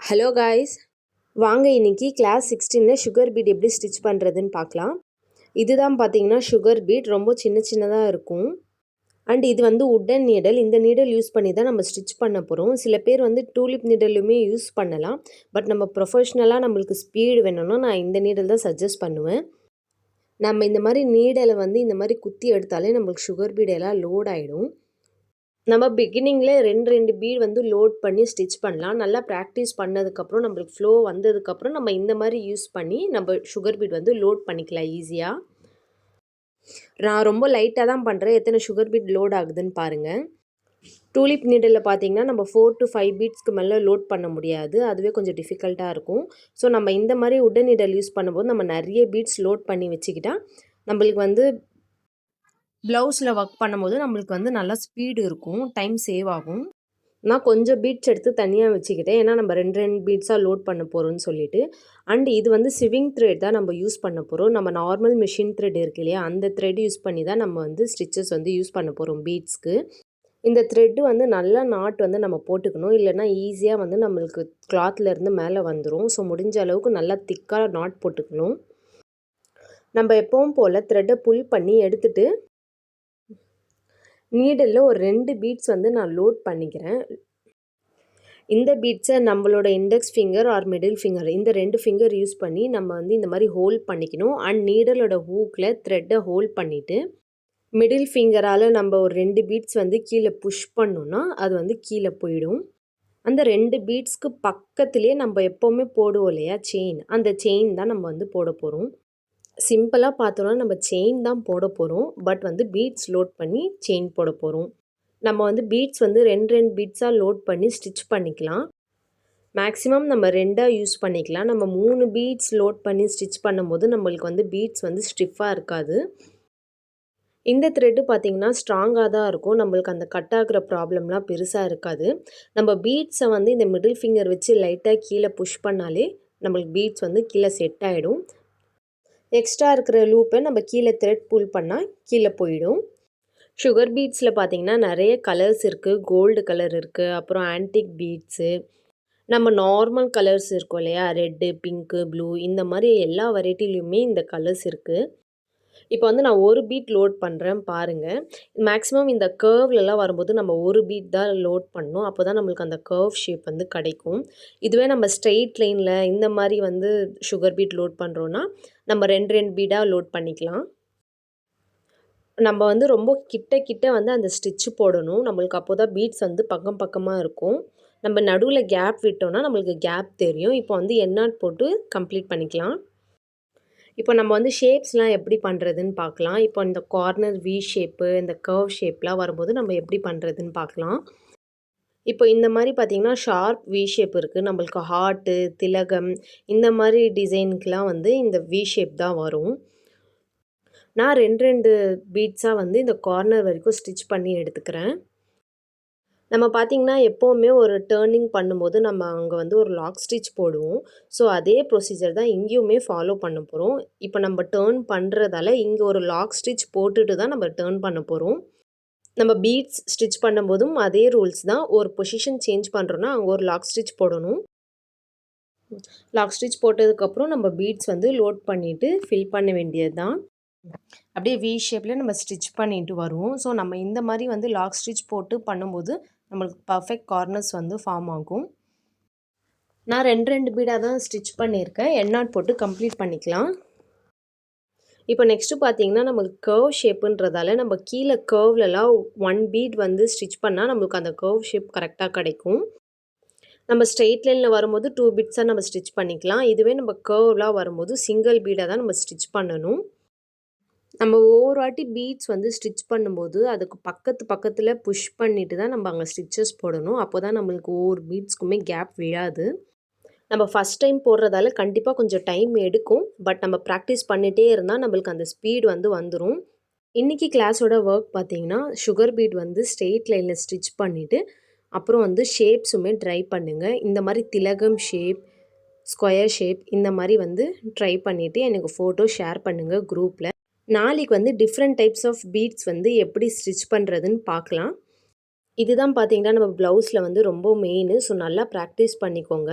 Hello guys, வாங்க இன்னைக்கு class 16ல் sugar beat எப்படி ஸ்டிச் பண்ணுறதுன்னு பார்க்கலாம். இதுதான் பார்த்தீங்கன்னா சுகர் பீட் ரொம்ப சின்னதாக இருக்கும். அண்ட் இது வந்து உட்டன் நீடல். இந்த நீடல் யூஸ் பண்ணி தான் நம்ம ஸ்டிச் பண்ண போகிறோம். சில பேர் வந்து டூலிப் நீடலுமே யூஸ் பண்ணலாம். பட் நம்ம ப்ரொஃபஷ்னலாக நம்மளுக்கு ஸ்பீடு வேணும்னா நான் இந்த நீடல் தான் சஜஸ்ட் பண்ணுவேன். நம்ம இந்த மாதிரி நீடலை வந்து இந்த மாதிரி குத்தி எடுத்தாலே நம்மளுக்கு சுகர் பீட் எல்லாம் லோட் ஆகிடும். நம்ம பிகினிங்கில் ரெண்டு பீட் வந்து லோட் பண்ணி ஸ்டிச் பண்ணலாம். நல்லா ப்ராக்டிஸ் பண்ணதுக்கப்புறம் நம்மளுக்கு ஃப்ளோ வந்ததுக்கப்புறம் நம்ம இந்த மாதிரி யூஸ் பண்ணி நம்ம சுகர் பீட் வந்து லோட் பண்ணிக்கலாம் ஈஸியாக. நான் ரொம்ப லைட்டாக தான் பண்ணுறேன். எத்தனை சுகர் பீட் லோட் ஆகுதுன்னு பாருங்கள். டூலிப் நீடலில் பார்த்தீங்கன்னா நம்ம 4 to 5 பீட்ஸ்க்கு மேலே லோட் பண்ண முடியாது. அதுவே கொஞ்சம் டிஃபிகல்ட்டாக இருக்கும். ஸோ நம்ம இந்த மாதிரி உட்டன் நீடல் யூஸ் பண்ணும்போது நம்ம நிறைய பீட்ஸ் லோட் பண்ணி வச்சுக்கிட்டால் நம்மளுக்கு வந்து ப்ளவுஸில் ஒர்க் பண்ணும்போது நம்மளுக்கு வந்து நல்லா ஸ்பீடு இருக்கும், டைம் சேவ் ஆகும். நான் கொஞ்சம் பீட்ஸ் எடுத்து தனியாக வச்சுக்கிட்டேன். ஏன்னா நம்ம ரெண்டு பீட்ஸாக லோட் பண்ண போகிறோம்னு சொல்லிட்டு. அண்ட் இது வந்து சிவிங் த்ரெட் தான் நம்ம யூஸ் பண்ண போகிறோம். நம்ம நார்மல் மிஷின் த்ரெட் இருக்கு இல்லையா, அந்த த்ரெட் யூஸ் பண்ணி தான் நம்ம வந்து ஸ்டிச்சஸ் வந்து யூஸ் பண்ண போகிறோம் பீட்ஸ்க்கு. இந்த த்ரெட்டு வந்து நல்லா நாட் வந்து நம்ம போட்டுக்கணும். இல்லைனா ஈஸியாக வந்து நம்மளுக்கு கிளாத்லேருந்து மேலே வந்துடும். ஸோ முடிஞ்ச அளவுக்கு நல்லா திக்காக நாட் போட்டுக்கணும். நம்ம எப்பவும் போல் த்ரெட்டை புல் பண்ணி எடுத்துகிட்டு நீடலில் ஒரு 2 பீட்ஸ் வந்து நான் லோட் பண்ணிக்கிறேன். இந்த பீட்ஸை நம்மளோட index finger R middle finger இந்த 2 ஃபிங்கர் யூஸ் பண்ணி நம்ம வந்து இந்த மாதிரி ஹோல்ட் பண்ணிக்கணும். அண்ட் நீடலோட ஹூக்கில் த்ரெட்டை ஹோல்ட் பண்ணிவிட்டு மிடில் ஃபிங்கரால் நம்ம ஒரு 2 பீட்ஸ் வந்து கீழே புஷ் பண்ணோன்னா அது வந்து கீழே போயிடும். அந்த 2 பீட்ஸ்க்கு பக்கத்துலேயே நம்ம எப்போவுமே போடுவோம் இல்லையா செயின், அந்த செயின் தான் நம்ம வந்து போட போகிறோம். சிம்பிளாக பார்த்தோன்னா நம்ம செயின் தான் போட போகிறோம். பட் வந்து பீட்ஸ் லோட் பண்ணி செயின் போட போகிறோம். நம்ம வந்து பீட்ஸ் வந்து ரெண்டு பீட்ஸாக லோட் பண்ணி ஸ்டிச் பண்ணிக்கலாம். மேக்ஸிமம் நம்ம 2 யூஸ் பண்ணிக்கலாம். நம்ம 3 பீட்ஸ் லோட் பண்ணி ஸ்டிச் பண்ணும்போது நம்மளுக்கு வந்து பீட்ஸ் வந்து ஸ்டிஃபாக இருக்காது. இந்த த்ரெட்டு பார்த்திங்கன்னா ஸ்ட்ராங்காக தான் இருக்கும். நம்மளுக்கு அந்த கட் ஆகிற ப்ராப்ளம்லாம் பெருசாக இருக்காது. நம்ம பீட்ஸை வந்து இந்த மிடில் ஃபிங்கர் வச்சு லைட்டாக கீழே புஷ் பண்ணாலே நம்மளுக்கு பீட்ஸ் வந்து கீழே செட் ஆகிடும். எக்ஸ்ட்ரா இருக்கிற லூப்பை நம்ம கீழே த்ரெட் புல் பண்ணால் கீழே போயிடும். சுகர் பீட்ஸில் பார்த்திங்கன்னா நிறைய கலர்ஸ் இருக்குது. கோல்டு கலர் இருக்குது, அப்புறம் ஆன்டிக் பீட்ஸு, நம்ம நார்மல் கலர்ஸ் இருக்கும் இல்லையா, ரெட்டு, பிங்க்கு, ப்ளூ, இந்த மாதிரி எல்லா வெரைட்டிலையுமே இந்த கலர்ஸ் இருக்குது. இப்போ வந்து நான் ஒரு பீட் லோட் பண்ணுறேன் பாருங்கள். மேக்ஸிமம் இந்த கர்வ்லலாம் வரும்போது நம்ம ஒரு பீட் தான் லோட் பண்ணணும். அப்போ தான் நம்மளுக்கு அந்த கர்வ் ஷேப் வந்து கிடைக்கும். இதுவே நம்ம ஸ்ட்ரெயிட் லைனில் இந்த மாதிரி வந்து சுகர் பீட் லோட் பண்ணுறோன்னா நம்ம ரெண்டு பீடாக லோட் பண்ணிக்கலாம். நம்ம வந்து ரொம்ப கிட்ட வந்து அந்த ஸ்டிச்சு போடணும். நம்மளுக்கு அப்போ தான் பீட்ஸ் வந்து பக்கமாக இருக்கும். நம்ம நடுவில் கேப் விட்டோம்னா நம்மளுக்கு கேப் தெரியும். இப்போ வந்து எண்ணாட் போட்டு கம்ப்ளீட் பண்ணிக்கலாம். இப்போ நம்ம வந்து ஷேப்ஸ்லாம் எப்படி பண்ணுறதுன்னு பார்க்கலாம். இப்போ இந்த கார்னர் வி ஷேப்பு, இந்த கர்வ் ஷேப்லாம் வரும்போது நம்ம எப்படி பண்ணுறதுன்னு பார்க்கலாம். இப்போ இந்த மாதிரி பார்த்திங்கன்னா ஷார்ப் வி ஷேப் இருக்குது. நம்மளுக்கு ஹார்ட்டு, திலகம் இந்த மாதிரி டிசைனுக்கெலாம் வந்து இந்த வி ஷேப் தான் வரும். நான் ரெண்டு பீட்ஸாக வந்து இந்த கார்னர் வரைக்கும் ஸ்டிச் பண்ணி எடுத்துக்கிறேன். நம்ம பார்த்திங்கன்னா எப்போவுமே ஒரு டேர்னிங் பண்ணும்போது நம்ம அங்கே வந்து ஒரு லாக் ஸ்டிச் போடுவோம். ஸோ அதே ப்ரொசீஜர் தான் இங்கேயுமே ஃபாலோ பண்ண போகிறோம். இப்போ நம்ம டேர்ன் பண்ணுறதால இங்கே ஒரு லாக் ஸ்டிச் போட்டுட்டு தான் நம்ம டேர்ன் பண்ண போகிறோம். நம்ம பீட்ஸ் ஸ்டிச் பண்ணும்போதும் அதே ரூல்ஸ் தான். ஒரு பொசிஷன் சேஞ்ச் பண்ணுறோன்னா அங்கே ஒரு லாக் ஸ்டிச் போடணும். லாக் ஸ்டிச் போட்டதுக்கப்புறம் நம்ம பீட்ஸ் வந்து லோட் பண்ணிவிட்டு ஃபில் பண்ண வேண்டியது தான். அப்படியே வி ஷேப்பில் நம்ம ஸ்டிச் பண்ணிட்டு வருவோம். ஸோ நம்ம இந்த மாதிரி வந்து லாக் ஸ்டிச் போட்டு பண்ணும்போது நம்மளுக்கு பர்ஃபெக்ட் கார்னர்ஸ் வந்து ஃபார்ம் ஆகும். நான் ரெண்டு பீடாக தான் ஸ்டிச் பண்ணியிருக்கேன். எண்ணாட் போட்டு கம்ப்ளீட் பண்ணிக்கலாம். இப்போ நெக்ஸ்ட்டு பார்த்தீங்கன்னா நம்மளுக்கு கர்வ் ஷேப்புன்றதால நம்ம கீழே கர்வ்லலாம் 1 பீட் வந்து ஸ்டிச் பண்ணால் நம்மளுக்கு அந்த கர்வ் ஷேப் கரெக்டாக கிடைக்கும். நம்ம ஸ்ட்ரெயிட் லைனில் வரும்போது 2 பீட்ஸாக நம்ம ஸ்டிச் பண்ணிக்கலாம். இதுவே நம்ம கர்வ்லாம் வரும்போது சிங்கிள் பீடாக தான் நம்ம ஸ்டிச் பண்ணணும். நம்ம ஒவ்வொரு வாட்டி பீட்ஸ் வந்து ஸ்டிச் பண்ணும்போது அதுக்கு பக்கத்தில் புஷ் பண்ணிட்டு தான் நம்ம அங்கே ஸ்டிச்சஸ் போடணும். அப்போ தான் நம்மளுக்கு ஒவ்வொரு பீட்ஸ்க்குமே கேப் விழாது. நம்ம ஃபஸ்ட் டைம் போடுறதால கண்டிப்பாக கொஞ்சம் டைம் எடுக்கும். பட் நம்ம ப்ராக்டிஸ் பண்ணிகிட்டே இருந்தால் நம்மளுக்கு அந்த ஸ்பீடு வந்து வந்துடும். இன்றைக்கி கிளாஸோட ஒர்க் பார்த்திங்கன்னா சுகர் பீட் வந்து ஸ்ட்ரெயிட் லைனில் ஸ்டிச் பண்ணிவிட்டு அப்புறம் வந்து ஷேப்ஸுமே ட்ரை பண்ணுங்கள். இந்த மாதிரி திலகம் ஷேப், ஸ்கொயர் ஷேப் இந்த மாதிரி வந்து ட்ரை பண்ணிவிட்டு எனக்கு ஃபோட்டோ ஷேர் பண்ணுங்கள் குரூப்பில். நாளைக்கு வந்து டிஃப்ரெண்ட் டைப்ஸ் ஆஃப் பீட்ஸ் வந்து எப்படி ஸ்டிச் பண்ணுறதுன்னு பார்க்கலாம். இதுதான் பார்த்தீங்கன்னா நம்ம ப்ளவுஸில் வந்து ரொம்ப மெயின். ஸோ நல்லா ப்ராக்டிஸ் பண்ணிக்கோங்க.